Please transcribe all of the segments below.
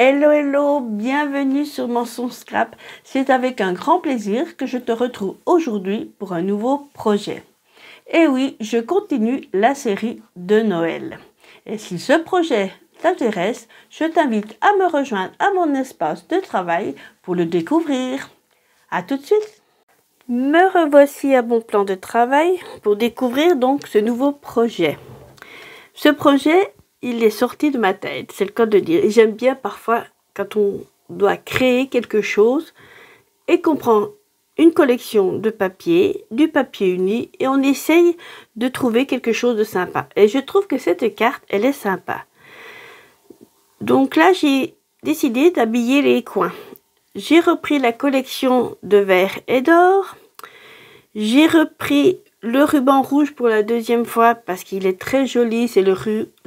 Hello, hello, bienvenue sur Mensonge Scrap. C'est avec un grand plaisir que je te retrouve aujourd'hui pour un nouveau projet. Et oui, je continue la série de Noël. Et si ce projet t'intéresse, je t'invite à me rejoindre à mon espace de travail pour le découvrir. À tout de suite. Me revoici à mon plan de travail pour découvrir donc ce nouveau projet. Ce projet, il est sorti de ma tête, c'est le cas de dire. Et j'aime bien parfois quand on doit créer quelque chose et qu'on prend une collection de papier, du papier uni, et on essaye de trouver quelque chose de sympa. Et je trouve que cette carte, elle est sympa. Donc là, j'ai décidé d'habiller les coins. J'ai repris la collection de verre et d'or. J'ai repris le ruban rouge pour la deuxième fois parce qu'il est très joli. C'est le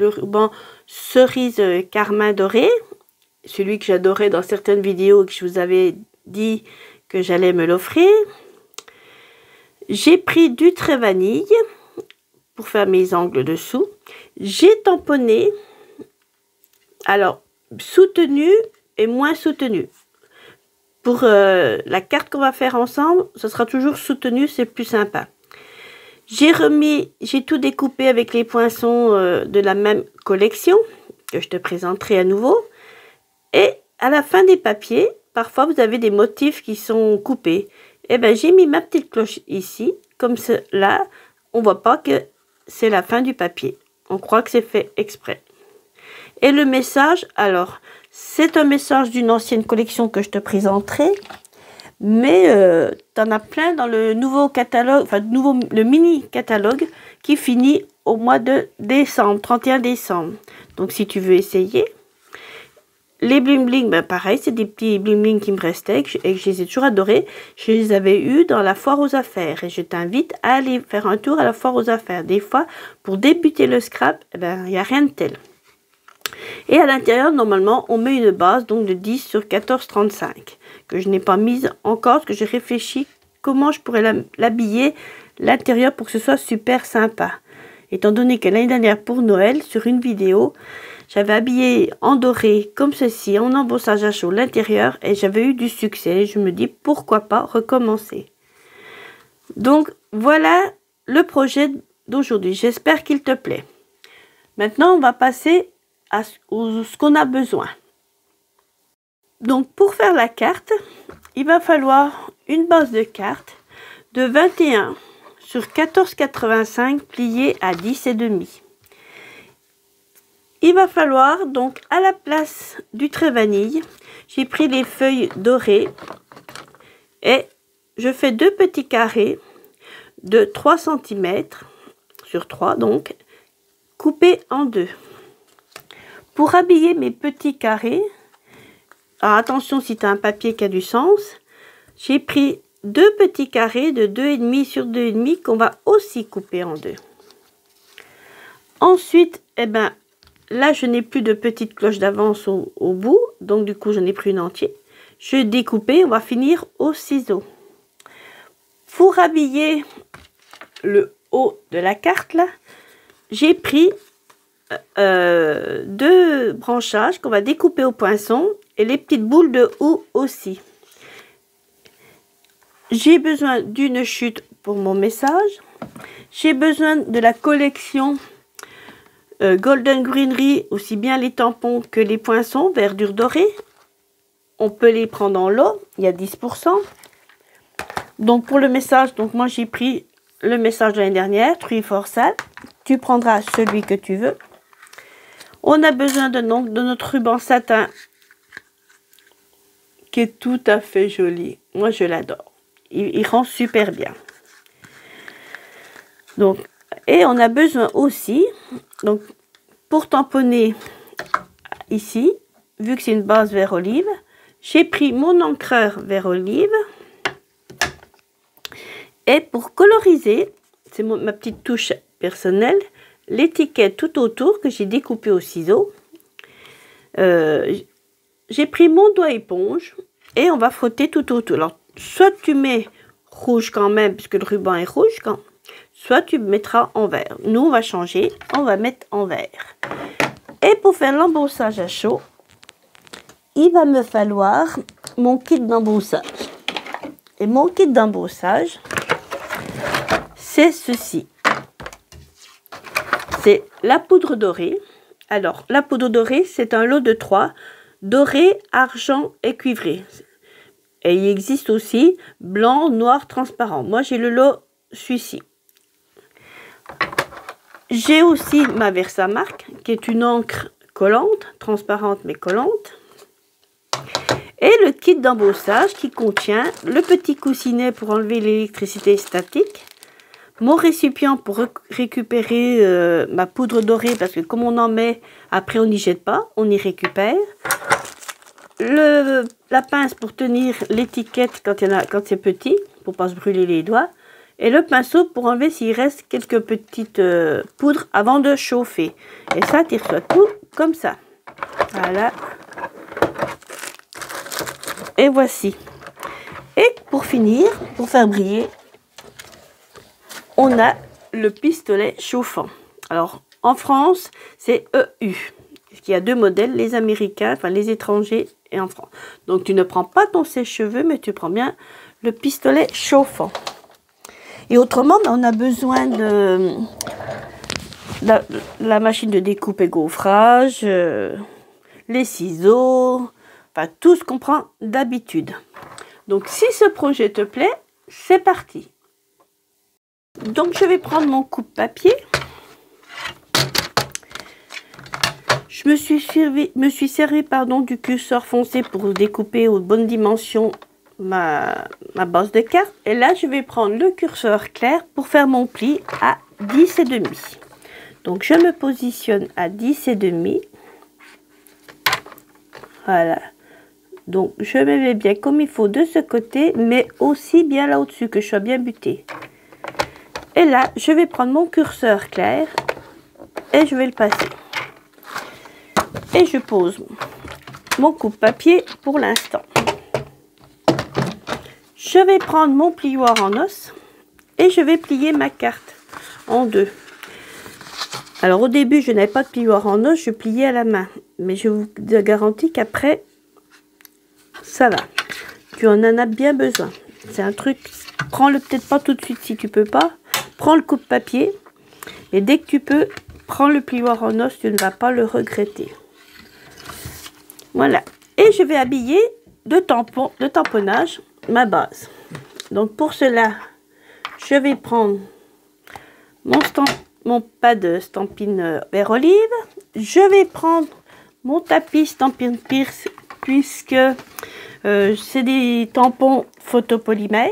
ruban cerise carmin doré. Celui que j'adorais dans certaines vidéos et que je vous avais dit que j'allais me l'offrir. J'ai pris du trait vanille pour faire mes angles dessous. J'ai tamponné. Alors, soutenu et moins soutenu. Pour la carte qu'on va faire ensemble, ce sera toujours soutenu, c'est plus sympa. J'ai tout découpé avec les poinçons de la même collection, que je te présenterai à nouveau. Et à la fin des papiers, parfois vous avez des motifs qui sont coupés. Et bien j'ai mis ma petite cloche ici, comme cela, on ne voit pas que c'est la fin du papier. On croit que c'est fait exprès. Et le message, alors, c'est un message d'une ancienne collection que je te présenterai. Mais tu en as plein dans le nouveau catalogue, enfin le mini catalogue qui finit au mois de décembre, 31 décembre. Donc si tu veux essayer. Les bling bling, ben pareil, c'est des petits bling bling qui me restaient et que je les ai toujours adorés. Je les avais eus dans la foire aux affaires et je t'invite à aller faire un tour à la foire aux affaires. Des fois, pour débuter le scrap, eh ben, il n'y a rien de tel. Et à l'intérieur, normalement, on met une base donc de 10 sur 14,35 que je n'ai pas mise encore parce que j'ai réfléchi comment je pourrais l'habiller l'intérieur pour que ce soit super sympa. Étant donné que l'année dernière pour Noël, sur une vidéo, j'avais habillé en doré comme ceci, en embossage à chaud l'intérieur et j'avais eu du succès. Je me dis pourquoi pas recommencer. Donc voilà le projet d'aujourd'hui. J'espère qu'il te plaît. Maintenant, on va passer à ce qu'on a besoin. Donc pour faire la carte, il va falloir une base de carte de 21 sur 14,85 pliée à 10,5. Il va falloir donc à la place du trait vanille, j'ai pris les feuilles dorées et je fais deux petits carrés de 3 cm sur 3 donc coupés en deux. Pour habiller mes petits carrés, alors attention si tu as un papier qui a du sens, j'ai pris deux petits carrés de 2,5 sur 2,5 qu'on va aussi couper en deux. Ensuite, eh ben, là je n'ai plus de petite cloche d'avance au bout, donc du coup j'en ai pris une entière. Je découpe, on va finir au ciseau. Pour habiller le haut de la carte là, j'ai pris deux branchages qu'on va découper au poinçon et les petites boules de houx aussi. J'ai besoin d'une chute pour mon message. J'ai besoin de la collection Golden Greenery, aussi bien les tampons que les poinçons, verdure dorée. On peut les prendre en lot, il y a 10%. Donc pour le message, donc moi j'ai pris le message de l'année dernière, True for Sale. Tu prendras celui que tu veux. On a besoin de notre ruban satin qui est tout à fait joli. Moi, je l'adore. Il rend super bien. Donc, et on a besoin aussi, donc, pour tamponner ici, vu que c'est une base vert olive, j'ai pris mon encreur vert olive. Et pour coloriser, c'est ma petite touche personnelle, l'étiquette tout autour que j'ai découpé au ciseau. J'ai pris mon doigt éponge et on va frotter tout autour. Alors, soit tu mets rouge quand même, puisque le ruban est rouge, soit tu mettras en vert. Nous, on va changer, on va mettre en vert. Et pour faire l'embossage à chaud, il va me falloir mon kit d'embossage. Et mon kit d'embossage, c'est ceci. C'est la poudre dorée. Alors, la poudre dorée, c'est un lot de 3. Doré, argent et cuivré. Et il existe aussi blanc, noir, transparent. Moi, j'ai le lot celui-ci. J'ai aussi ma Versamark, qui est une encre collante, transparente mais collante. Et le kit d'embossage qui contient le petit coussinet pour enlever l'électricité statique, mon récipient pour récupérer ma poudre dorée, parce que comme on en met, après on n'y jette pas, on y récupère. La pince pour tenir l'étiquette quand c'est petit, pour pas se brûler les doigts. Et le pinceau pour enlever s'il reste quelques petites poudres avant de chauffer. Et ça, tu reçois tout comme ça. Voilà. Et voici. Et pour finir, pour faire briller, on a le pistolet chauffant. Alors, en France, c'est EU. Il y a 2 modèles, les Américains, enfin les étrangers et en France. Donc, tu ne prends pas ton sèche-cheveux, mais tu prends bien le pistolet chauffant. Et autrement, on a besoin de la machine de découpe et gaufrage, les ciseaux, enfin tout ce qu'on prend d'habitude. Donc, si ce projet te plaît, c'est parti. Donc, je vais prendre mon coupe-papier. Je me suis servi du curseur foncé pour découper aux bonnes dimensions ma base de carte. Et là, je vais prendre le curseur clair pour faire mon pli à 10,5. Donc, je me positionne à 10,5. Voilà. Donc, je me mets bien comme il faut de ce côté, mais aussi bien là au-dessus, que je sois bien butée. Et là, je vais prendre mon curseur clair et je vais le passer. Et je pose mon coupe-papier pour l'instant. Je vais prendre mon plioir en os et je vais plier ma carte en 2. Alors au début, je n'avais pas de plioir en os, je pliais à la main. Mais je vous garantis qu'après, ça va. Tu en as bien besoin. C'est un truc, prends-le peut-être pas tout de suite si tu peux pas. Prends le coupe-papier et dès que tu peux, prends le plioir en os, tu ne vas pas le regretter. Voilà. Et je vais habiller de tamponnage ma base. Donc pour cela, je vais prendre mon pad Stampin' vert olive. Je vais prendre mon tapis Stampin' Pierce puisque c'est des tampons photopolymères.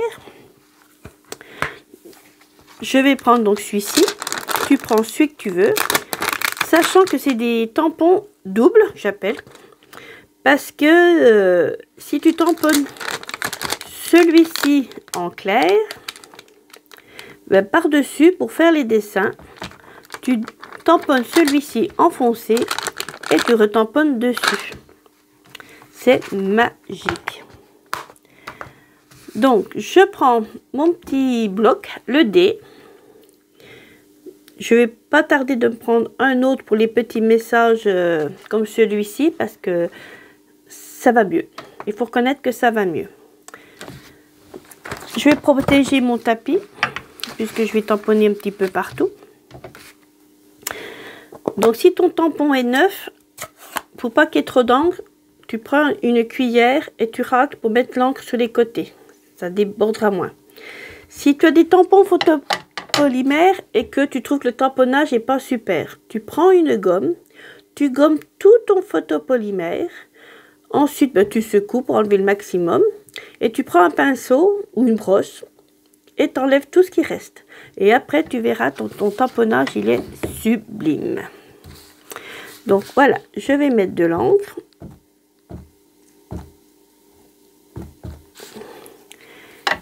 Je vais prendre donc celui-ci. Tu prends celui que tu veux, sachant que c'est des tampons doubles, j'appelle, parce que si tu tamponnes celui-ci en clair, ben, par-dessus, pour faire les dessins, tu tamponnes celui-ci en foncé et tu retamponnes dessus. C'est magique. Donc, je prends mon petit bloc, le D. Je vais pas tarder de me prendre un autre pour les petits messages comme celui-ci parce que ça va mieux. Il faut reconnaître que ça va mieux. Je vais protéger mon tapis puisque je vais tamponner un petit peu partout. Donc, si ton tampon est neuf, faut pas qu'il y ait trop d'encre. Tu prends une cuillère et tu racles pour mettre l'encre sur les côtés. Ça débordera moins. Si tu as des tampons photopolymères et que tu trouves que le tamponnage n'est pas super, tu prends une gomme, tu gommes tout ton photopolymère. Ensuite, ben, tu secoues pour enlever le maximum. Et tu prends un pinceau ou une brosse et tu enlèves tout ce qui reste. Et après, tu verras, ton tamponnage, il est sublime. Donc voilà, je vais mettre de l'encre.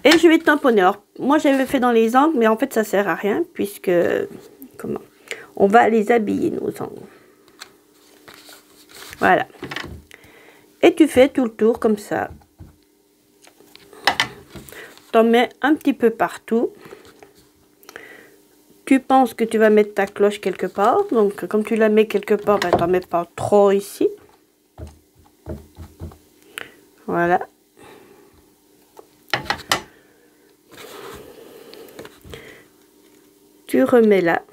Et je vais tamponner. Alors, moi, j'avais fait dans les angles, mais en fait, ça sert à rien, puisque, on va les habiller, nos angles. Voilà. Et tu fais tout le tour comme ça. T'en mets un petit peu partout. Tu penses que tu vas mettre ta cloche quelque part. Donc, comme tu la mets quelque part, ben, t'en mets pas trop ici. Voilà. Tu remets là.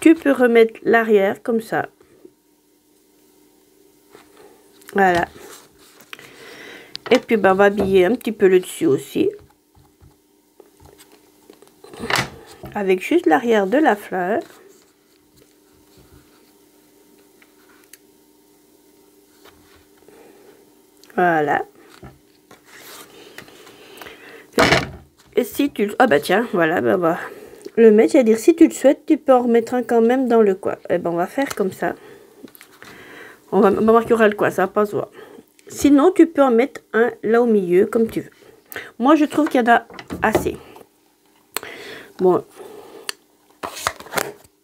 Tu peux remettre l'arrière comme ça. Voilà. Et puis ben, on va habiller un petit peu le dessus aussi. Avec juste l'arrière de la fleur. Voilà. Et si tu... Ah bah tiens, voilà, ben on va le mettre. C'est-à-dire, si tu le souhaites, tu peux en remettre un quand même dans le coin. Et ben on va faire comme ça. On va marquer qu'il y aura le coin, ça va pas se voir. Sinon, tu peux en mettre un là au milieu, comme tu veux. Moi, je trouve qu'il y en a assez. Bon.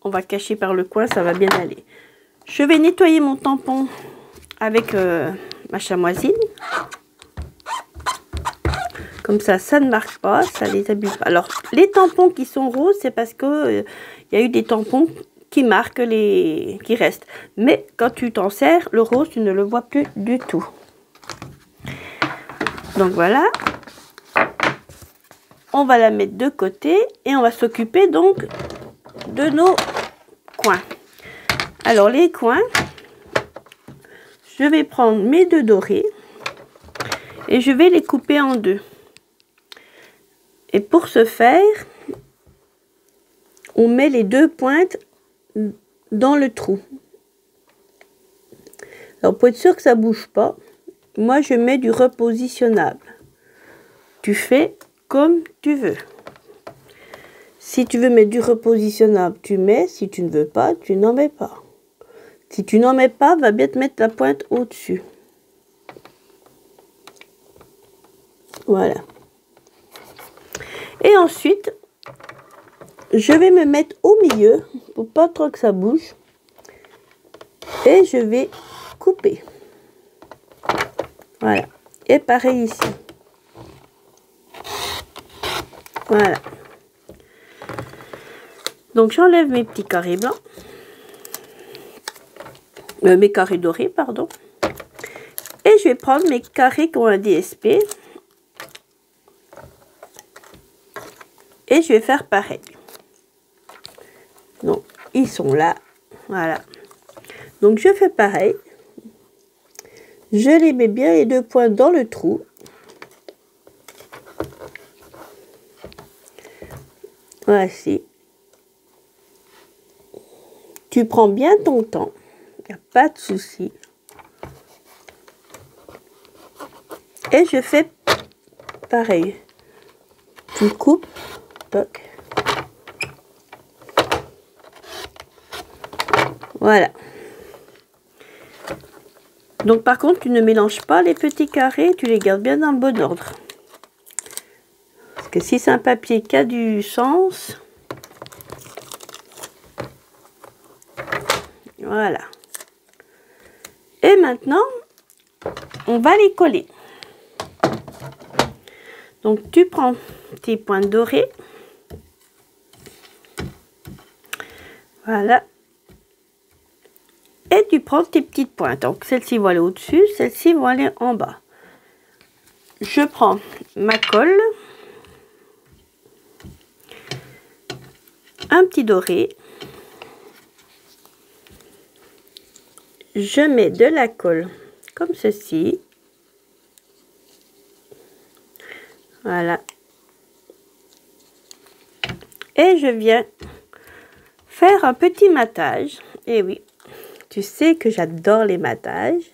On va cacher par le coin, ça va bien aller. Je vais nettoyer mon tampon avec ma chamoisine. Comme ça ne marque pas, ça les abuse pas. Alors, les tampons qui sont roses, c'est parce que y a eu des tampons qui marquent qui restent. Mais quand tu t'en sers, le rose, tu ne le vois plus du tout. Donc voilà. On va la mettre de côté et on va s'occuper donc de nos coins. Alors, les coins, je vais prendre mes 2 dorés et je vais les couper en 2. Et pour ce faire, on met les 2 pointes dans le trou. Alors pour être sûr que ça ne bouge pas, moi je mets du repositionnable. Tu fais comme tu veux. Si tu veux mettre du repositionnable, tu mets. Si tu ne veux pas, tu n'en mets pas. Si tu n'en mets pas, va bien te mettre la pointe au-dessus. Voilà. Et ensuite, je vais me mettre au milieu pour pas trop que ça bouge. Et je vais couper. Voilà. Et pareil ici. Voilà. Donc j'enlève mes petits carrés blancs. Mes carrés dorés, pardon. Et je vais prendre mes carrés qui ont un DSP. Et je vais faire pareil. Donc, ils sont là. Voilà. Donc, je fais pareil. Je les mets bien les 2 points dans le trou. Voici. Tu prends bien ton temps. Il n'y a pas de souci. Et je fais pareil. Tu coupes. Toc. Voilà. Donc par contre, tu ne mélanges pas les petits carrés, tu les gardes bien dans le bon ordre. Parce que si c'est un papier qui a du sens, voilà. Et maintenant, on va les coller. Donc tu prends tes points dorés. Voilà. Et tu prends tes petites pointes. Donc celles-ci vont aller au-dessus, celles-ci vont aller en bas. Je prends ma colle. Un petit doré. Je mets de la colle comme ceci. Voilà. Et je viens faire un petit matage. Et oui, tu sais que j'adore les matages.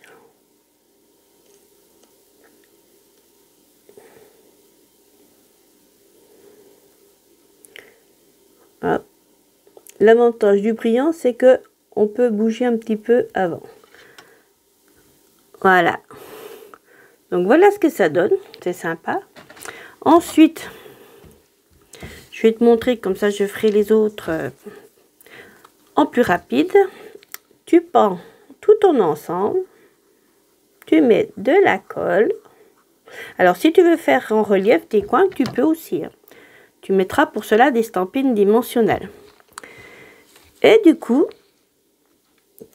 L'avantage du brillant, c'est que on peut bouger un petit peu avant. Voilà. Donc voilà ce que ça donne. C'est sympa. Ensuite, je vais te montrer, comme ça je ferai les autres en plus rapide. Tu prends tout ton ensemble. Tu mets de la colle. Alors si tu veux faire en relief tes coins, tu peux aussi. Hein. Tu mettras pour cela des stampines dimensionnelles. Et du coup,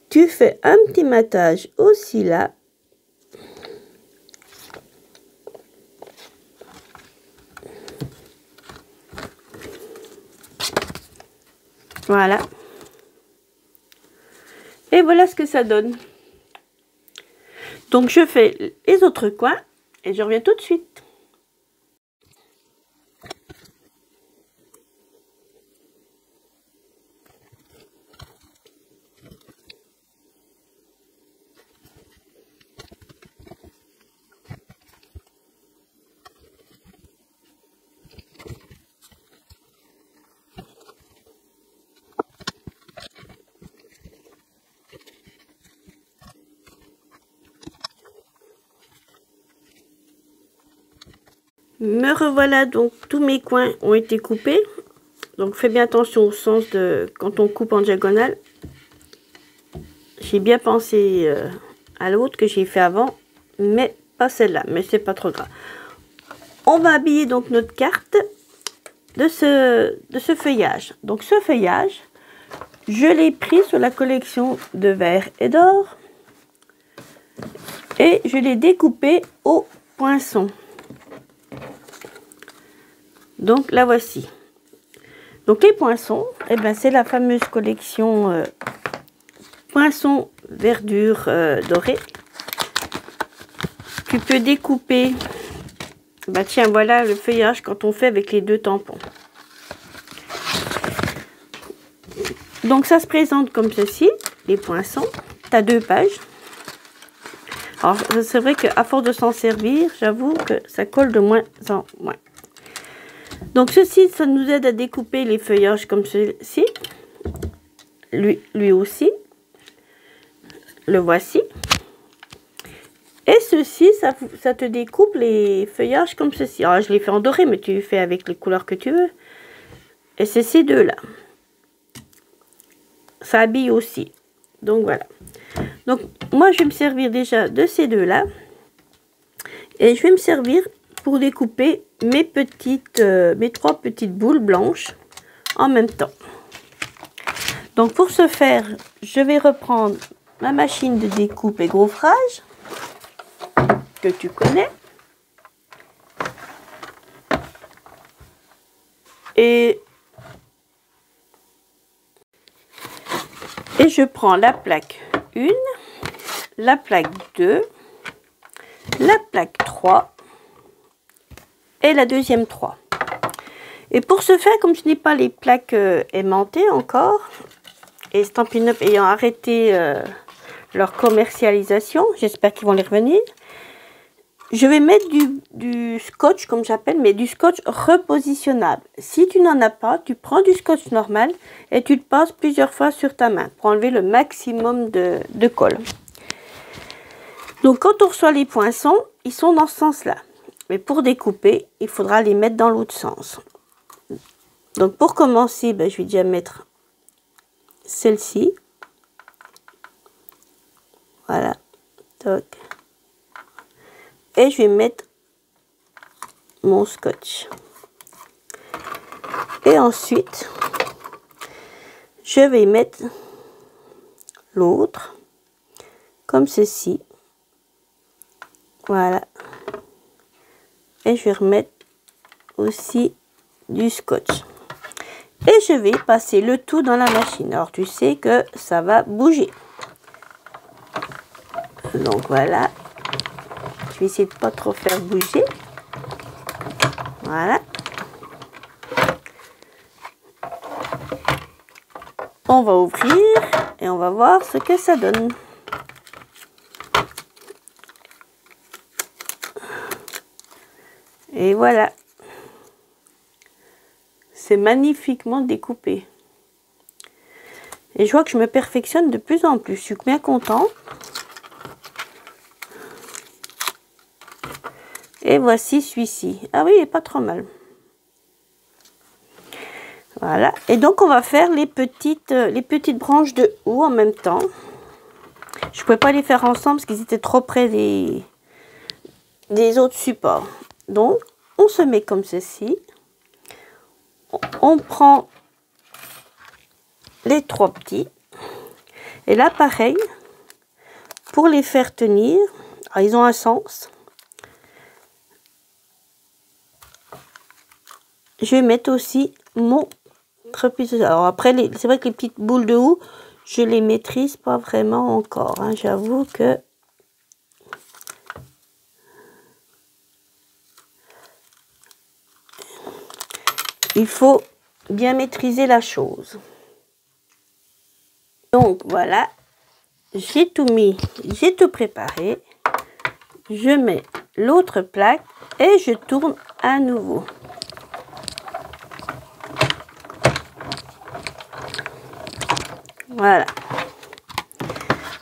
tu fais un petit matage aussi là. Voilà. Et voilà ce que ça donne. Donc je fais les autres coins et je reviens tout de suite. Me revoilà, donc tous mes coins ont été coupés. Donc fais bien attention au sens de quand on coupe en diagonale. J'ai bien pensé à l'autre que j'ai fait avant, mais pas celle-là, mais c'est pas trop grave. On va habiller donc notre carte de ce feuillage. Donc ce feuillage, je l'ai pris sur la collection de verre et d'or et je l'ai découpé au poinçon. Donc la voici. Donc les poinçons, eh ben, c'est la fameuse collection poinçon verdure dorée. Tu peux découper, bah tiens voilà le feuillage quand on fait avec les deux tampons. Donc ça se présente comme ceci, les poinçons. Tu as 2 pages. Alors c'est vrai qu'à force de s'en servir, j'avoue que ça colle de moins en moins. Donc ceci, ça nous aide à découper les feuillages comme ceci. Lui aussi. Le voici. Et ceci, ça te découpe les feuillages comme ceci. Alors je l'ai fait en doré, mais tu fais avec les couleurs que tu veux. Et c'est ces deux-là. Ça habille aussi. Donc voilà. Donc moi je vais me servir déjà de ces deux-là. Et je vais me servir pour découper mes 3 petites boules blanches en même temps. Donc pour ce faire, je vais reprendre ma machine de découpe et gaufrage que tu connais. Et je prends la plaque 1, la plaque 2, la plaque 3 et la deuxième 3. Et pour ce faire, comme je n'ai pas les plaques aimantées encore, et Stampin' Up ayant arrêté leur commercialisation, j'espère qu'ils vont les revenir, je vais mettre du scotch, comme j'appelle, mais du scotch repositionnable. Si tu n'en as pas, tu prends du scotch normal et tu le passes plusieurs fois sur ta main pour enlever le maximum de colle. Donc quand on reçoit les poinçons, ils sont dans ce sens-là. Mais pour découper, il faudra les mettre dans l'autre sens. Donc pour commencer, ben, je vais déjà mettre celle-ci. Voilà. Toc. Et je vais mettre mon scotch. Et ensuite, je vais mettre l'autre comme ceci. Voilà. Et je vais remettre aussi du scotch. Et je vais passer le tout dans la machine. Alors tu sais que ça va bouger. Donc voilà. Je vais essayer de pas trop faire bouger. Voilà. On va ouvrir et on va voir ce que ça donne. Et voilà. C'est magnifiquement découpé. Et je vois que je me perfectionne de plus en plus. Je suis bien contente. Et voici celui-ci. Ah oui, il n'est pas trop mal. Voilà. Et donc, on va faire les petites branches de houx en même temps. Je ne pouvais pas les faire ensemble parce qu'ils étaient trop près des autres supports. Donc, on se met comme ceci. On prend les 3 petits. Et là, pareil, pour les faire tenir, alors ils ont un sens. Je vais mettre aussi mon être plus... Alors après, c'est vrai que les petites boules de houx, je les maîtrise pas vraiment encore. Hein. J'avoue que... il faut bien maîtriser la chose. Donc voilà, j'ai tout mis, j'ai tout préparé. Je mets l'autre plaque et je tourne à nouveau. Voilà.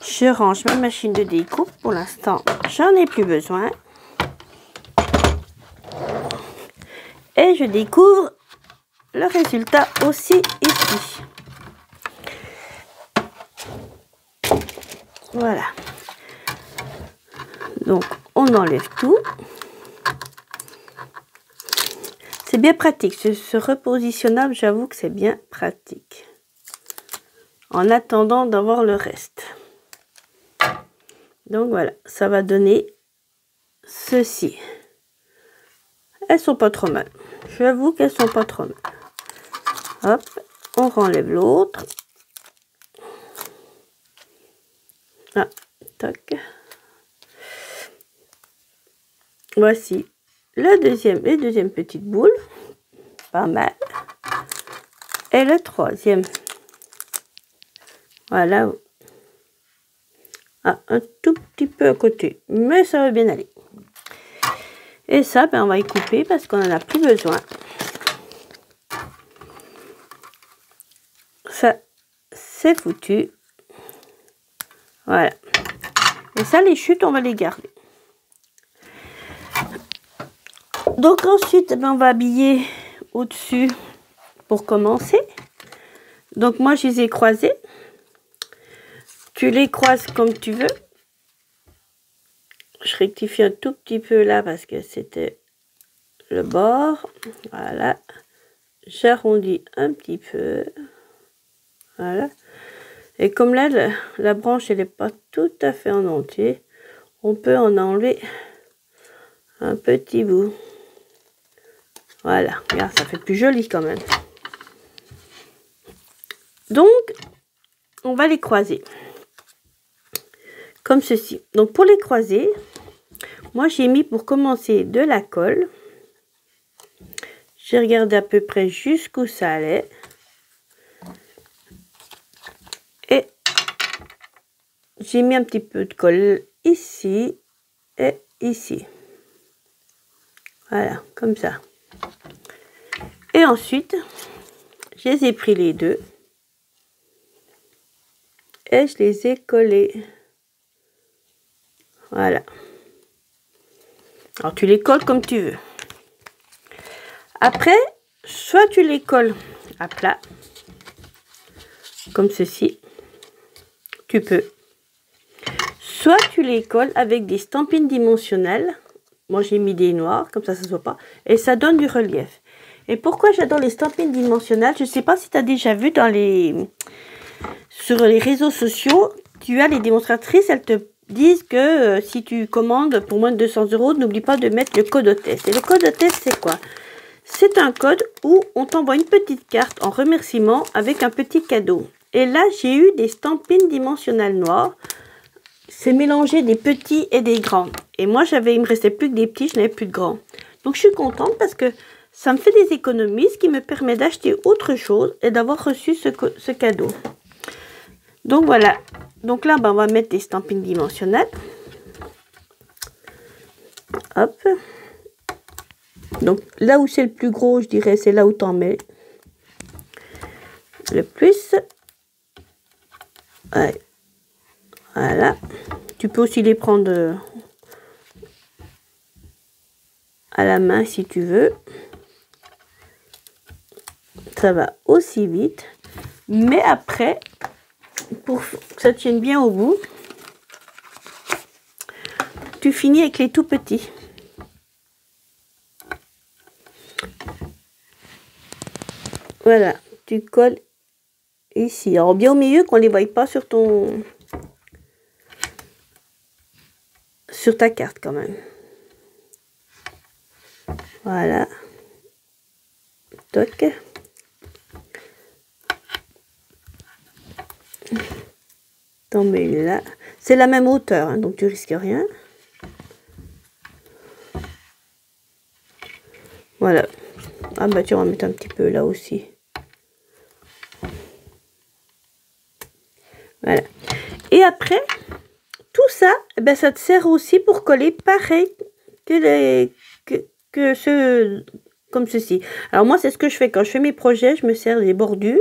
Je range ma machine de découpe. Pour l'instant, j'en ai plus besoin. Et je découvre le résultat aussi ici. Voilà. Donc, on enlève tout. C'est bien pratique. Ce repositionnable, j'avoue que c'est bien pratique. En attendant d'avoir le reste. Donc voilà, ça va donner ceci. Elles sont pas trop mal. J'avoue qu'elles sont pas trop mal. Hop, on renlève l'autre. Ah, tac. Voici les deuxièmes petites boules. Pas mal. Et le troisième. Voilà. Ah, un tout petit peu à côté. Mais ça va bien aller. Et ça, ben, on va y couper parce qu'on n'en a plus besoin. Ça, c'est foutu. Voilà. Et ça, les chutes, on va les garder. Donc ensuite, ben, on va habiller au-dessus pour commencer. Donc moi, je les ai croisés. Tu les croises comme tu veux. Je rectifie un tout petit peu là parce que c'était le bord. Voilà. J'arrondis un petit peu. Voilà. Et comme là, la branche, elle n'est pas tout à fait en entier, on peut en enlever un petit bout. Voilà. Regarde, ça fait plus joli quand même. Donc, on va les croiser. Comme ceci. Donc, pour les croiser, moi, j'ai mis pour commencer de la colle. J'ai regardé à peu près jusqu'où ça allait. Et j'ai mis un petit peu de colle ici et ici. Voilà, comme ça. Et ensuite, je les ai pris les deux. Et je les ai collés. Voilà. Alors, tu les colles comme tu veux. Après, soit tu les colles à plat, comme ceci. Tu peux. Soit tu les colles avec des stampines dimensionnelles. Moi, j'ai mis des noirs, comme ça ne se voit pas. Et ça donne du relief. Et pourquoi j'adore les stampines dimensionnelles? Je ne sais pas si tu as déjà vu sur les réseaux sociaux, tu as les démonstratrices, elles te disent que si tu commandes pour moins de 200 €, n'oublie pas de mettre le code hôtesse. Et le code hôtesse, c'est quoi? C'est un code où on t'envoie une petite carte en remerciement avec un petit cadeau. Et là, j'ai eu des stampines dimensionnelles noires. C'est mélangé des petits et des grands. Et moi, il me restait plus que des petits, je n'avais plus de grands. Donc, je suis contente parce que ça me fait des économies, ce qui me permet d'acheter autre chose et d'avoir reçu ce cadeau. Donc, voilà. Donc là, ben, on va mettre des stampines dimensionnelles. Hop. Donc, là où c'est le plus gros, je dirais, c'est là où tu en mets le plus. Ouais. Voilà. Tu peux aussi les prendre à la main si tu veux. Ça va aussi vite. Mais après, pour que ça tienne bien au bout, tu finis avec les tout petits. Voilà, tu colles ici. Alors bien au milieu qu'on ne les voie pas sur ta carte quand même. Voilà. Toc. T'en mets une là. C'est la même hauteur, hein, donc tu risques rien. Voilà. Ah bah tu vas en mettre un petit peu là aussi. Voilà. Et après, tout ça, eh ben, ça te sert aussi pour coller pareil que comme ceci. Alors moi, c'est ce que je fais quand je fais mes projets, je me sers des bordures.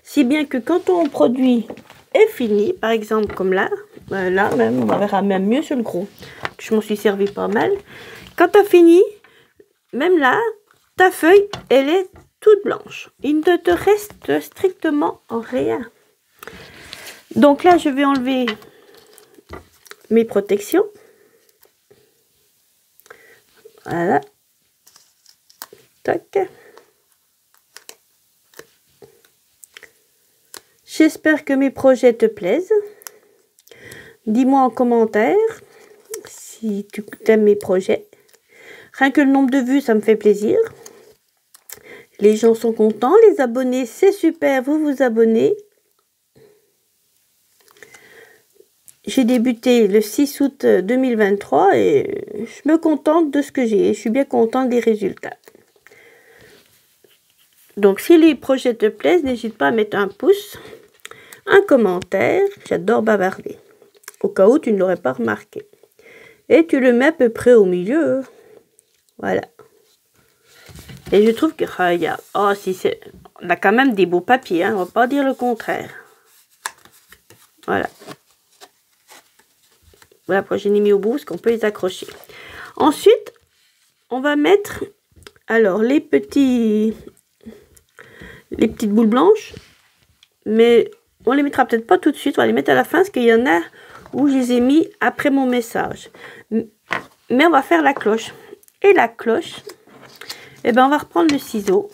Si bien que quand ton produit est fini, par exemple comme là, là même, on verra même mieux sur le gros. Je m'en suis servi pas mal. Quand tu as fini, même là, ta feuille, elle est toute blanche. Il ne te reste strictement rien. Donc là, je vais enlever mes protections. Voilà. Tac. J'espère que mes projets te plaisent. Dis-moi en commentaire si tu aimes mes projets. Rien que le nombre de vues, ça me fait plaisir. Les gens sont contents. Les abonnés, c'est super. Vous vous abonnez. J'ai débuté le 6 août 2023 et je me contente de ce que j'ai. Je suis bien contente des résultats. Donc, si les projets te plaisent, n'hésite pas à mettre un pouce, un commentaire. J'adore bavarder. Au cas où tu ne l'aurais pas remarqué. Et tu le mets à peu près au milieu. Voilà. Et je trouve que on a quand même des beaux papiers, hein, on va pas dire le contraire. Voilà. Voilà pourquoi j'ai mis au bout, parce qu'on peut les accrocher. Ensuite, on va mettre alors les petites boules blanches, mais on les mettra peut-être pas tout de suite, on va les mettre à la fin, parce qu'il y en a où je les ai mis après mon message. Mais on va faire la cloche. Et la cloche, eh ben on va reprendre le ciseau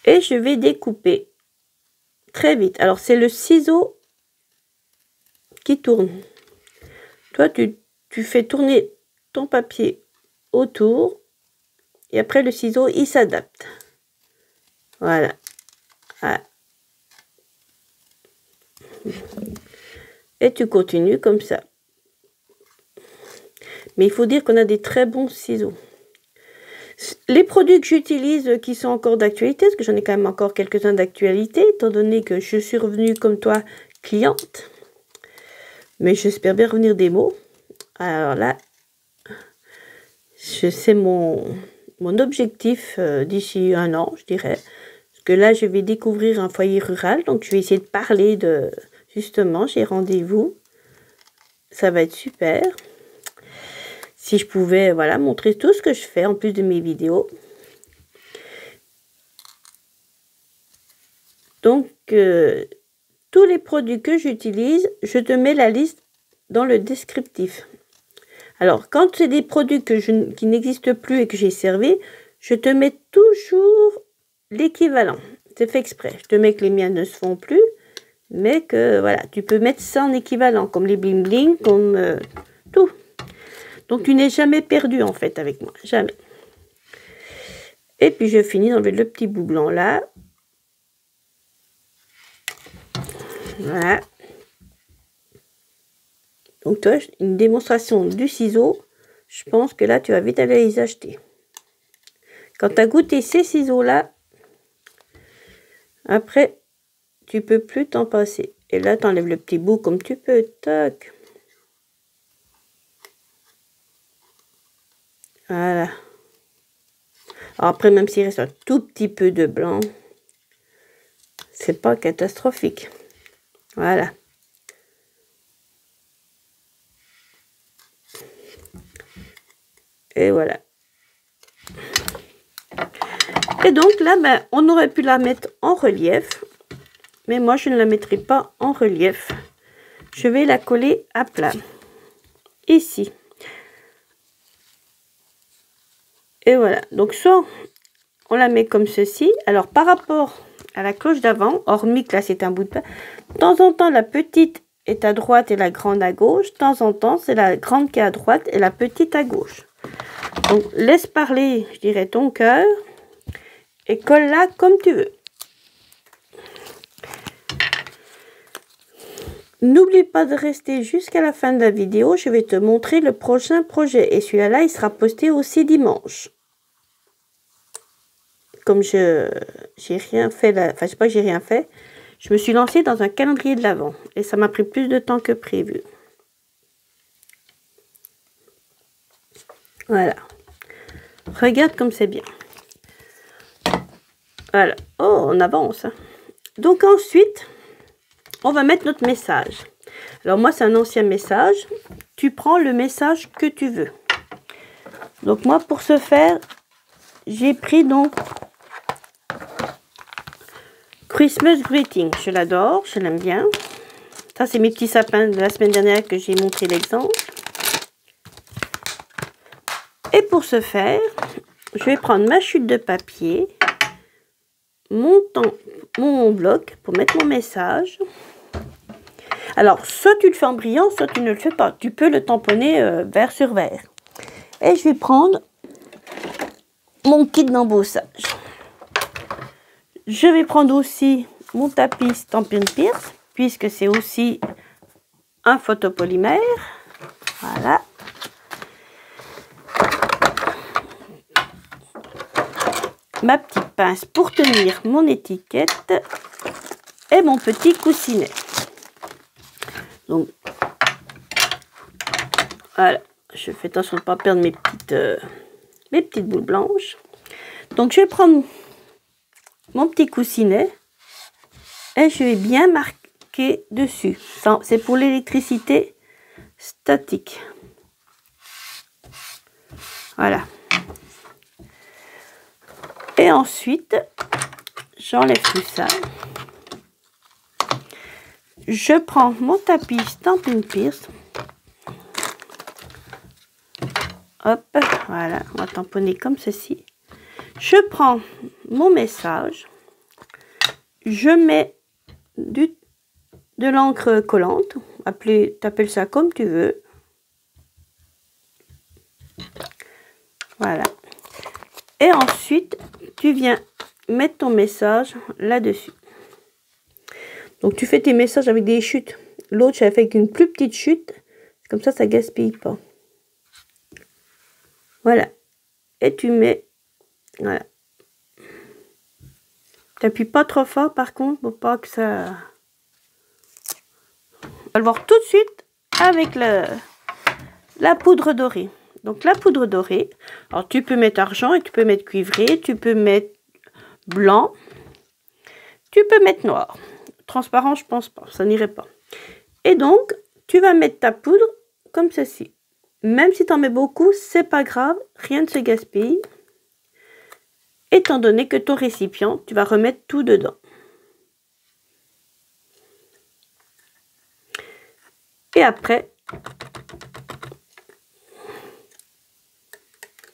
et je vais découper très vite. Alors c'est le ciseau qui tourne. Toi tu fais tourner ton papier autour et après le ciseau il s'adapte. Voilà. Ah. Et tu continues comme ça. Mais il faut dire qu'on a des très bons ciseaux. Les produits que j'utilise qui sont encore d'actualité, parce que j'en ai quand même encore quelques-uns d'actualité, étant donné que je suis revenue comme toi cliente. Mais j'espère bien revenir des mots. Alors là, c'est mon objectif d'ici 1 an, je dirais. Parce que là, je vais découvrir un foyer rural, donc je vais essayer de parler de... Justement, j'ai rendez-vous. Ça va être super. Si je pouvais, voilà, montrer tout ce que je fais en plus de mes vidéos. Donc, tous les produits que j'utilise, je te mets la liste dans le descriptif. Alors, quand c'est des produits qui n'existent plus et que j'ai servi, je te mets toujours l'équivalent. C'est fait exprès. Je te mets que les miens ne se font plus, mais que, voilà, tu peux mettre ça en équivalent, comme les bling bling, comme tout. Donc, tu n'es jamais perdu, en fait, avec moi. Jamais. Et puis, je finis d'enlever le petit bout blanc là. Voilà. Donc, toi, une démonstration du ciseau. Je pense que là, tu vas vite aller les acheter. Quand tu as goûté ces ciseaux-là, après, tu peux plus t'en passer. Et là, tu enlèves le petit bout comme tu peux. Tac. Voilà. Alors après, même s'il reste un tout petit peu de blanc, c'est pas catastrophique. Voilà. Et voilà. Et donc là, ben, on aurait pu la mettre en relief. Mais moi, je ne la mettrai pas en relief. Je vais la coller à plat. Ici. Et voilà. Donc, soit on la met comme ceci. Alors, par rapport à la cloche d'avant, hormis que là, c'est un bout de pain, de temps en temps, la petite est à droite et la grande à gauche. De temps en temps, c'est la grande qui est à droite et la petite à gauche. Donc, laisse parler, je dirais, ton cœur. Et colle-la comme tu veux. N'oublie pas de rester jusqu'à la fin de la vidéo. Je vais te montrer le prochain projet. Et celui-là, il sera posté aussi dimanche. Comme j'ai rien fait, enfin, je sais pas que j'ai rien fait. Je me suis lancée dans un calendrier de l'Avent. Et ça m'a pris plus de temps que prévu. Voilà. Regarde comme c'est bien. Voilà. Oh, on avance. Hein. Donc ensuite, on va mettre notre message. Alors moi, c'est un ancien message. Tu prends le message que tu veux. Donc moi, pour ce faire, j'ai pris donc Christmas Greeting. Je l'adore, je l'aime bien. Ça, c'est mes petits sapins de la semaine dernière que j'ai montré l'exemple. Et pour ce faire, je vais prendre ma chute de papier, mon bloc pour mettre mon message. Alors, soit tu le fais en brillant, soit tu ne le fais pas. Tu peux le tamponner vert sur vert. Et je vais prendre mon kit d'embossage. Je vais prendre aussi mon tapis Stampin' Pierce, puisque c'est aussi un photopolymère. Voilà. Ma petite pince pour tenir mon étiquette et mon petit coussinet. Donc, voilà. Je fais attention de ne pas perdre mes petites boules blanches. Donc, je vais prendre mon petit coussinet et je vais bien marquer dessus. C'est pour l'électricité statique. Voilà. Et ensuite, j'enlève tout ça. Je prends mon tapis Stampin' Pierce. Hop, voilà, on va tamponner comme ceci. Je prends mon message. Je mets de l'encre collante. T'appelles ça comme tu veux. Voilà. Et ensuite, tu viens mettre ton message là-dessus. Donc, tu fais tes messages avec des chutes. L'autre, j'avais fait avec une plus petite chute. Comme ça ne gaspille pas. Voilà. Et tu mets... Voilà. Tu n'appuies pas trop fort, par contre, pour pas que ça... On va le voir tout de suite avec la poudre dorée. Donc, la poudre dorée, alors tu peux mettre argent et tu peux mettre cuivré, tu peux mettre blanc, tu peux mettre noir. Transparent, je pense pas, ça n'irait pas. Et donc, tu vas mettre ta poudre comme ceci. Même si tu en mets beaucoup, c'est pas grave, rien ne se gaspille. Étant donné que ton récipient, tu vas remettre tout dedans. Et après,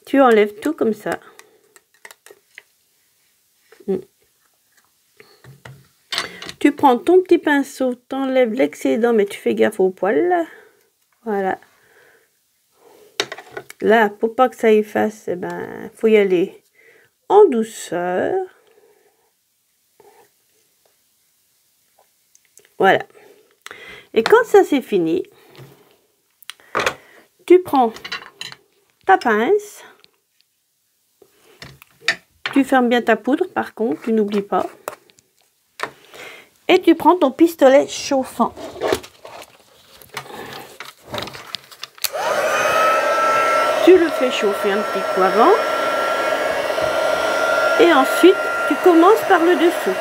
tu enlèves tout comme ça. Tu prends ton petit pinceau, tu enlèves l'excédent, mais tu fais gaffe au poil. Voilà. Là, pour pas que ça efface, eh ben, faut y aller en douceur. Voilà. Et quand ça c'est fini, tu prends ta pince. Tu fermes bien ta poudre, par contre, tu n'oublies pas. Et tu prends ton pistolet chauffant. Tu le fais chauffer un petit coup avant. Et ensuite, tu commences par le dessous.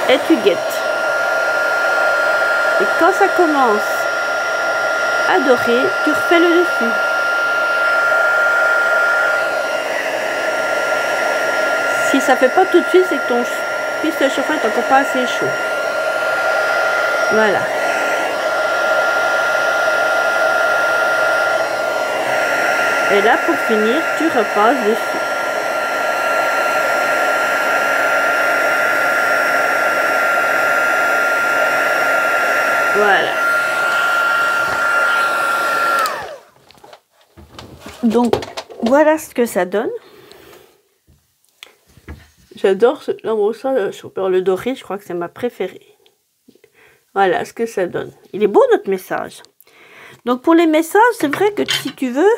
Et tu guettes. Et quand ça commence à dorer, tu refais le dessus. Si ça fait pas tout de suite, c'est que ton pistolet chauffant est encore pas assez chaud. Voilà. Et là, pour finir, tu repasses dessus. Voilà. Donc, voilà ce que ça donne. j'adore l'embrossage au perle doré, je crois que c'est ma préférée. Voilà ce que ça donne. Il est beau notre message. Donc pour les messages, c'est vrai que si tu veux,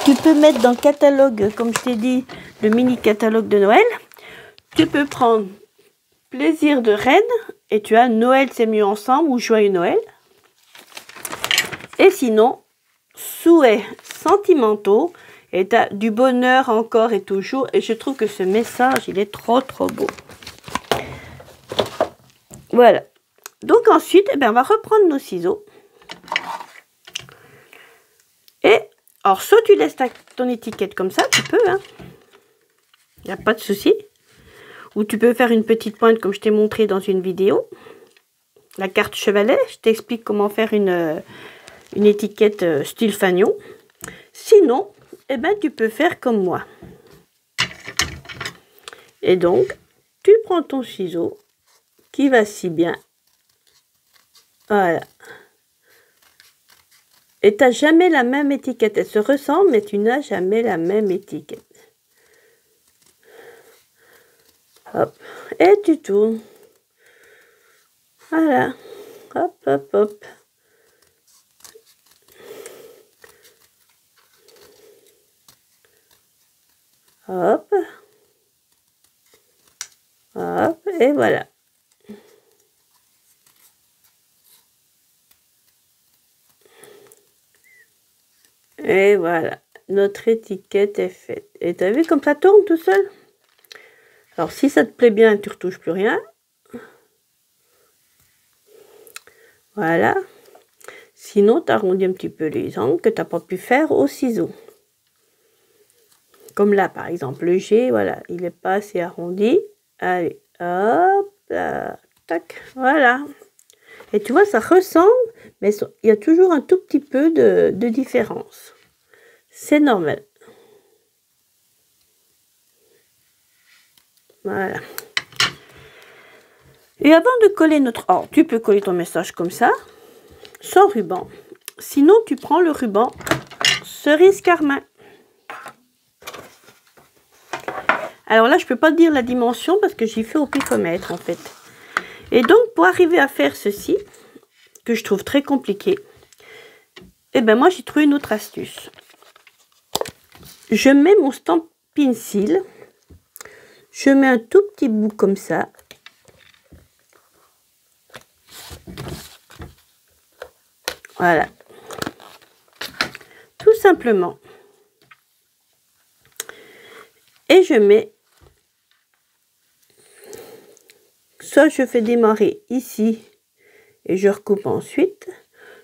tu peux mettre dans le catalogue, comme je t'ai dit, le mini catalogue de Noël. Tu peux prendre plaisir de reine et tu as Noël c'est mieux ensemble ou joyeux Noël. Et sinon, souhaits sentimentaux et tu as du bonheur encore et toujours. Et je trouve que ce message, il est trop beau. Voilà. Donc ensuite, eh bien, on va reprendre nos ciseaux. Et alors, soit tu laisses ton étiquette comme ça, tu peux, hein. Il n'y a pas de souci. Ou tu peux faire une petite pointe comme je t'ai montré dans une vidéo. La carte chevalet, je t'explique comment faire une étiquette style fanion. Sinon, eh ben, tu peux faire comme moi. Et donc, tu prends ton ciseau qui va si bien. Voilà. Et tu n'as jamais la même étiquette. Elle se ressemble, mais tu n'as jamais la même étiquette. Hop. Et tu tournes. Voilà. Hop, hop, hop. Hop. Hop. Et voilà. Et voilà. Notre étiquette est faite. Et tu as vu comme ça tourne tout seul? Alors, si ça te plaît bien, tu ne retouches plus rien. Voilà. Sinon, tu arrondis un petit peu les angles que tu n'as pas pu faire au ciseau. Comme là, par exemple, le G, voilà, il n'est pas assez arrondi. Allez, hop, là, tac, voilà. Et tu vois, ça ressemble, mais il y a toujours un tout petit peu de différence. C'est normal. Voilà. Et avant de coller notre... Oh, tu peux coller ton message comme ça, sans ruban. Sinon, tu prends le ruban cerise carmin. Alors là, je ne peux pas dire la dimension parce que j'y fais au pifomètre, en fait. Et donc, pour arriver à faire ceci, que je trouve très compliqué, eh ben moi, j'ai trouvé une autre astuce. Je mets mon stamp pencil. Je mets un tout petit bout comme ça. Voilà. Tout simplement. Et je mets, soit je fais démarrer ici et je recoupe ensuite,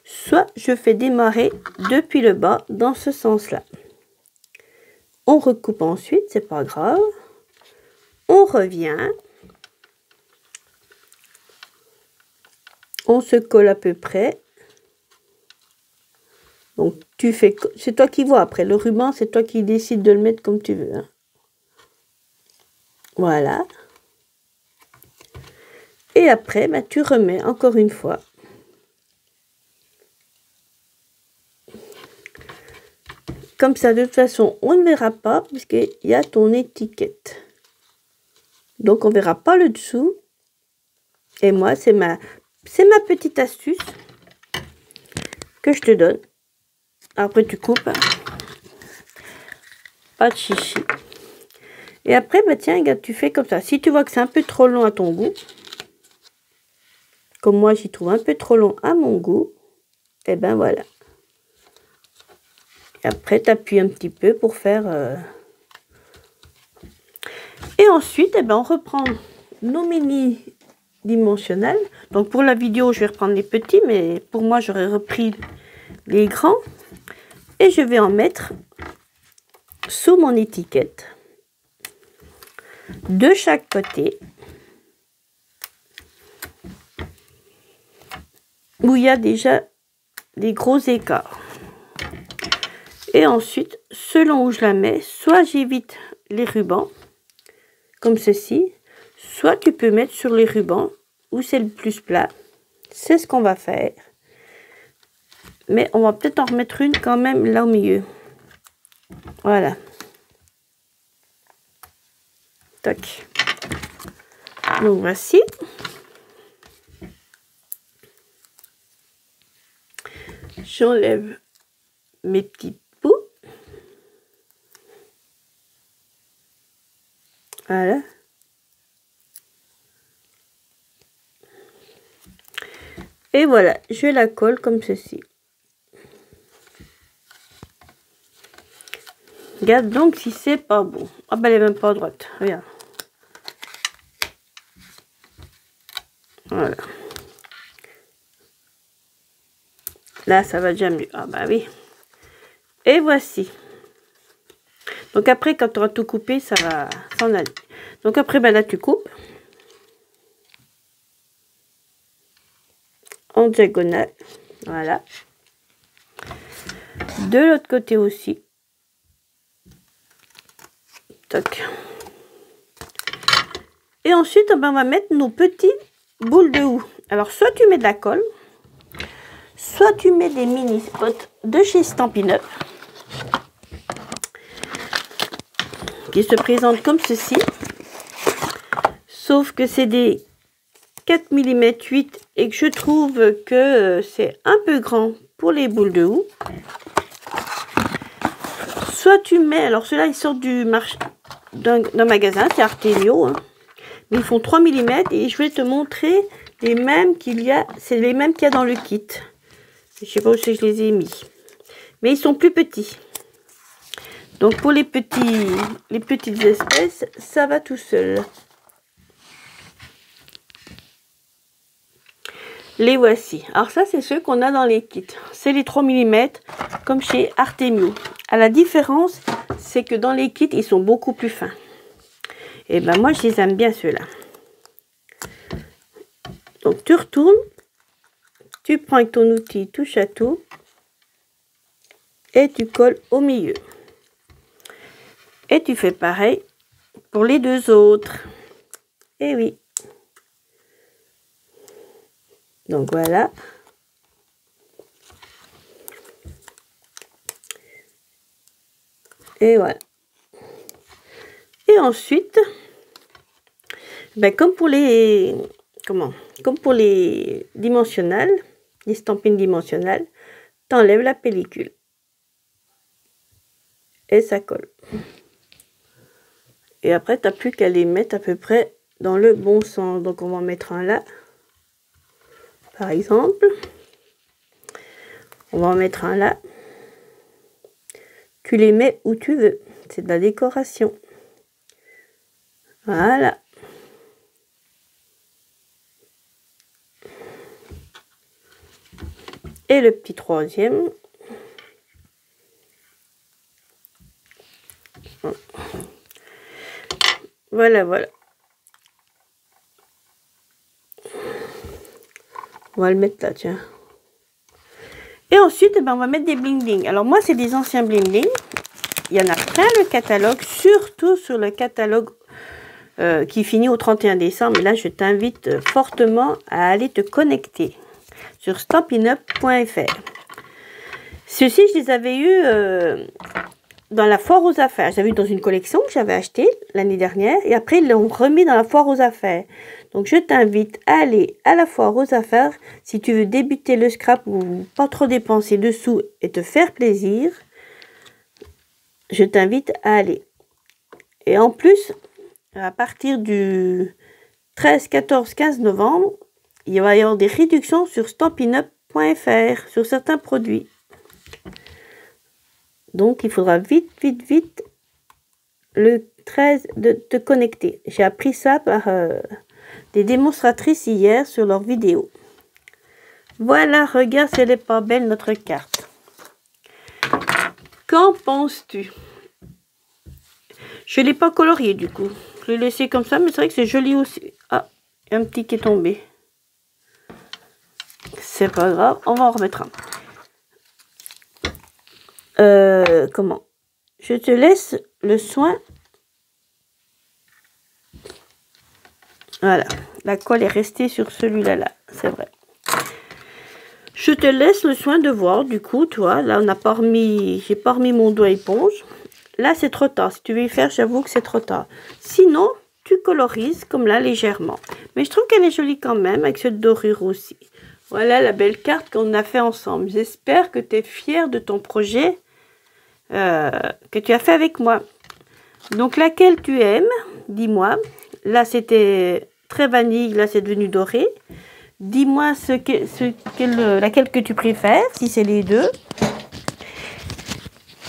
soit je fais démarrer depuis le bas dans ce sens-là. On recoupe ensuite, c'est pas grave. On revient. On se colle à peu près. Donc tu fais, c'est toi qui vois après. Le ruban, c'est toi qui décides de le mettre comme tu veux, hein. Voilà. Et après, bah, tu remets encore une fois. Comme ça, de toute façon, on ne verra pas puisqu'il y a ton étiquette. Donc, on ne verra pas le dessous. Et moi, c'est ma petite astuce que je te donne. Après, tu coupes. Pas de chichi. Et après, bah, tiens, regarde, tu fais comme ça. Si tu vois que c'est un peu trop long à ton goût, comme moi, j'y trouve un peu trop long à mon goût, et ben voilà. Et après, tu appuies un petit peu pour faire... Et ensuite, eh ben, on reprend nos mini dimensionnels. Donc, pour la vidéo, je vais reprendre les petits, mais pour moi, j'aurais repris les grands. Et je vais en mettre sous mon étiquette. De chaque côté. Où il y a déjà des gros écarts. Et ensuite, selon où je la mets, soit j'évite les rubans, comme ceci, soit tu peux mettre sur les rubans où c'est le plus plat. C'est ce qu'on va faire. Mais on va peut-être en remettre une quand même là au milieu. Voilà. Tac. Donc voici. J'enlève mes petits poux. Voilà. Et voilà, je la colle comme ceci. Regarde donc si c'est pas bon. Ah ben elle est même pas droite. Regarde. Voilà. Là, ça va déjà mieux. Ah bah oui. Et voici. Donc après, quand tu auras tout coupé, ça va s'en aller. Donc après, ben là, tu coupes. En diagonale. Voilà. De l'autre côté aussi. Tac. Et ensuite, ben, on va mettre nos petites boules de houx. Alors, soit tu mets de la colle, soit tu mets des mini spots de chez Stampin' Up qui se présentent comme ceci. Sauf que c'est des 4 mm 8 et que je trouve que c'est un peu grand pour les boules de houx. Soit tu mets, alors ceux-là ils sortent du marché d'un magasin, c'est Artemio, hein. Mais ils font 3 mm et je vais te montrer les mêmes qu'il y a, c'est les mêmes qu'il y a dans le kit. Je sais pas où c'est que je les ai mis, mais ils sont plus petits. Donc pour les petites espèces, ça va tout seul. Les voici. Alors ça, c'est ceux qu'on a dans les kits. C'est les 3 mm comme chez Artemio. À la différence, c'est que dans les kits, ils sont beaucoup plus fins. Et ben moi, je les aime bien ceux-là. Donc tu retournes, tu prends avec ton outil touche à tout et tu colles au milieu. Et tu fais pareil pour les deux autres. Et oui. Donc voilà. Et voilà. Et ensuite, ben comme pour les dimensionnels, les stampines dimensionnelles, tu enlèves la pellicule. Et ça colle. Et après, tu n'as plus qu'à les mettre à peu près dans le bon sens. Donc on va en mettre un là. Par exemple. On va en mettre un là. Tu les mets où tu veux. C'est de la décoration. Voilà. Et le petit troisième. Voilà, voilà. On va le mettre là, tiens. Et ensuite, ben, on va mettre des bling bling. Alors moi, c'est des anciens bling bling. Il y en a plein le catalogue, surtout sur le catalogue qui finit au 31 décembre. Et là, je t'invite fortement à aller te connecter sur stampinup.fr. Ceux-ci, je les avais eus dans la foire aux affaires. J'avais eu dans une collection que j'avais achetée l'année dernière. Et après, ils l'ont remis dans la foire aux affaires. Donc, je t'invite à aller à la foire aux affaires si tu veux débuter le scrap ou pas trop dépenser de sous et te faire plaisir. Je t'invite à aller. Et en plus, à partir du 13, 14, 15 novembre, il va y avoir des réductions sur stampinup.fr sur certains produits. Donc, il faudra vite le 13 de te connecter. J'ai appris ça par des démonstratrices hier sur leur vidéo. Voilà, regarde si elle n'est pas belle notre carte. Qu'en penses-tu? Je ne l'ai pas colorié du coup. Je l'ai laissé comme ça, mais c'est vrai que c'est joli aussi. Ah, un petit qui est tombé. C'est pas grave, on va en remettre un. Comment? Je te laisse le soin. Voilà, la colle est restée sur celui-là, là, c'est vrai. Je te laisse le soin de voir, du coup, toi, là, on n'a pas remis, j'ai pas remis mon doigt éponge. Là, c'est trop tard. Si tu veux y faire, j'avoue que c'est trop tard. Sinon, tu colorises comme là légèrement. Mais je trouve qu'elle est jolie quand même avec cette dorure aussi. Voilà la belle carte qu'on a fait ensemble. J'espère que tu es fière de ton projet que tu as fait avec moi. Donc laquelle tu aimes, dis-moi. Là c'était très vanille, là c'est devenu doré. Dis-moi laquelle que tu préfères, si c'est les deux.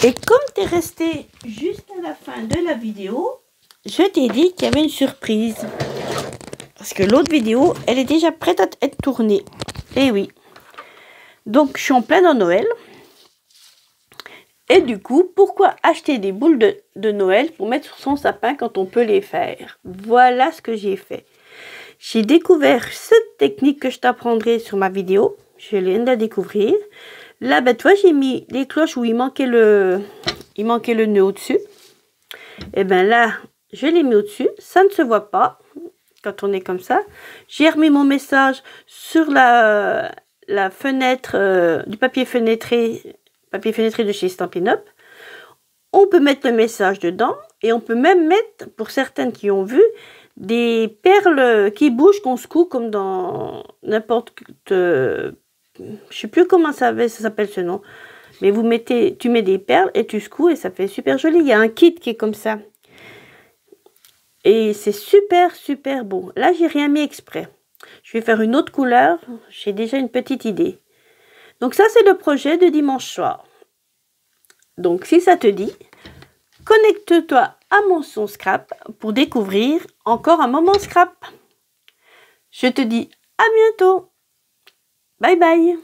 Et comme tu es resté juste à la fin de la vidéo, je t'ai dit qu'il y avait une surprise. Parce que l'autre vidéo, elle est déjà prête à être tournée. Et oui. Donc, je suis en plein dans Noël. Et du coup, pourquoi acheter des boules de Noël pour mettre sur son sapin quand on peut les faire? Voilà ce que j'ai fait. J'ai découvert cette technique que je t'apprendrai sur ma vidéo. Je viens de la découvrir. Là, ben, tu vois, j'ai mis les cloches où il manquait le nœud au-dessus. Et bien là, je l'ai mis au-dessus. Ça ne se voit pas quand on est comme ça. J'ai remis mon message sur la fenêtre du papier fenêtré de chez Stampin' Up. On peut mettre le message dedans et on peut même mettre, pour certaines qui ont vu, des perles qui bougent, qu'on secoue comme dans n'importe... je sais plus comment ça s'appelle ce nom. Mais tu mets des perles et tu secoues et ça fait super joli. Il y a un kit qui est comme ça. Et c'est super, super beau. Là, j'ai rien mis exprès. Je vais faire une autre couleur. J'ai déjà une petite idée. Donc ça, c'est le projet de dimanche soir. Donc, si ça te dit, connecte-toi à mon son scrap pour découvrir encore un moment scrap. Je te dis à bientôt. Bye bye.